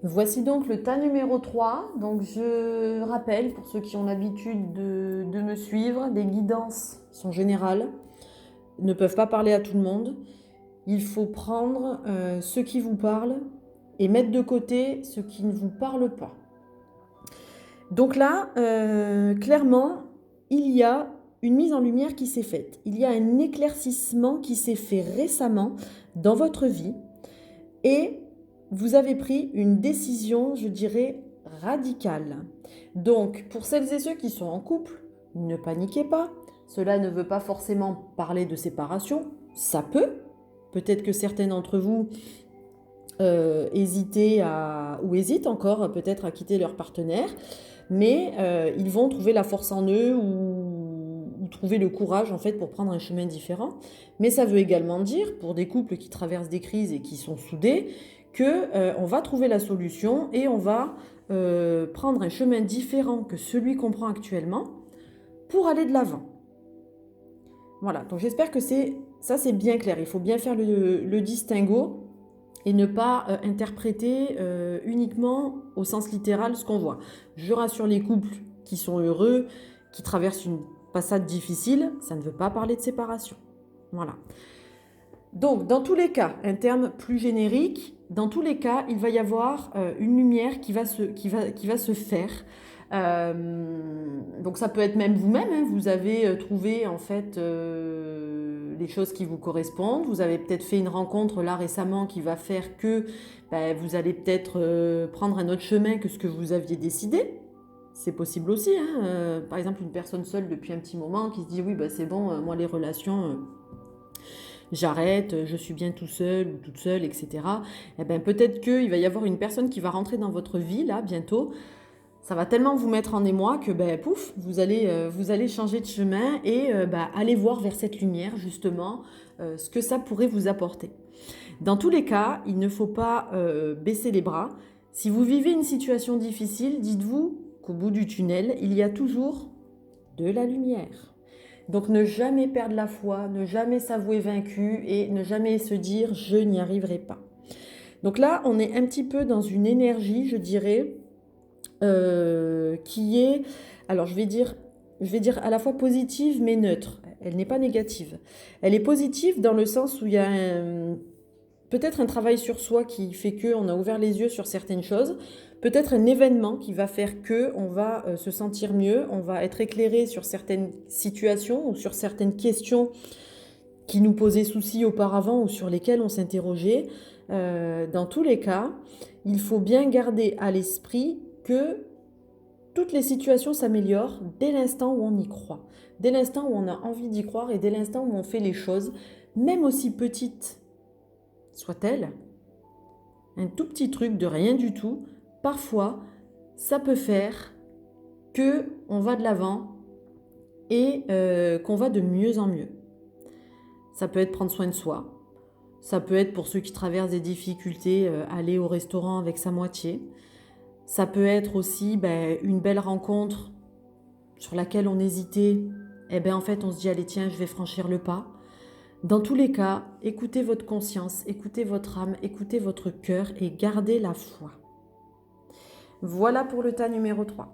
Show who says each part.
Speaker 1: Voici donc le tas numéro 3. Donc je rappelle, pour ceux qui ont l'habitude de me suivre, les guidances sont générales, ne peuvent pas parler à tout le monde. Il faut prendre ce qui vous parle et mettre de côté ce qui ne vous parle pas. Donc là, clairement, il y a une mise en lumière qui s'est faite. Il y a un éclaircissement qui s'est fait récemment dans votre vie et vous avez pris une décision, je dirais, radicale. Donc, pour celles et ceux qui sont en couple, ne paniquez pas. Cela ne veut pas forcément parler de séparation. Ça peut. Peut-être que certains d'entre vous hésitent encore peut-être à quitter leur partenaire, mais ils vont trouver la force en eux ou trouver le courage en fait pour prendre un chemin différent. Mais ça veut également dire, pour des couples qui traversent des crises et qui sont soudés, que on va trouver la solution et on va prendre un chemin différent que celui qu'on prend actuellement pour aller de l'avant. Voilà, donc j'espère que ça c'est bien clair. Il faut bien faire le distinguo et ne pas interpréter uniquement au sens littéral ce qu'on voit. Je rassure les couples qui sont heureux, qui traversent une passade difficile, ça ne veut pas parler de séparation. Voilà. Donc, dans tous les cas, un terme plus générique, dans tous les cas, il va y avoir une lumière qui va se faire. Donc ça peut être même vous-même, hein, vous avez trouvé en fait les choses qui vous correspondent, vous avez peut-être fait une rencontre là récemment qui va faire que vous allez peut-être prendre un autre chemin que ce que vous aviez décidé. C'est possible aussi, hein. Par exemple une personne seule depuis un petit moment qui se dit oui c'est bon, moi les relations j'arrête, je suis bien tout seul ou toute seule, etc. Eh ben, peut-être qu'il va y avoir une personne qui va rentrer dans votre vie là bientôt. Ça va tellement vous mettre en émoi que pouf, vous allez changer de chemin et aller voir vers cette lumière justement ce que ça pourrait vous apporter. Dans tous les cas, il ne faut pas baisser les bras. Si vous vivez une situation difficile, dites-vous qu'au bout du tunnel, il y a toujours de la lumière. Donc ne jamais perdre la foi, ne jamais s'avouer vaincu et ne jamais se dire je n'y arriverai pas. Donc là, on est un petit peu dans une énergie, je dirais, qui est, alors je vais dire à la fois positive mais neutre. Elle n'est pas négative. Elle est positive dans le sens où il y a peut-être un travail sur soi qui fait qu'on a ouvert les yeux sur certaines choses, peut-être un événement qui va faire qu'on va se sentir mieux, on va être éclairé sur certaines situations ou sur certaines questions qui nous posaient souci auparavant ou sur lesquelles on s'interrogeait. Dans tous les cas, il faut bien garder à l'esprit que toutes les situations s'améliorent dès l'instant où on y croit, dès l'instant où on a envie d'y croire et dès l'instant où on fait les choses, même aussi petites soit-elle, un tout petit truc de rien du tout, parfois, ça peut faire que on va de l'avant et qu'on va de mieux en mieux. Ça peut être prendre soin de soi, ça peut être pour ceux qui traversent des difficultés, aller au restaurant avec sa moitié, ça peut être aussi une belle rencontre sur laquelle on hésitait, et en fait on se dit allez tiens je vais franchir le pas. Dans tous les cas, écoutez votre conscience, écoutez votre âme, écoutez votre cœur et gardez la foi. Voilà pour le tas numéro 3.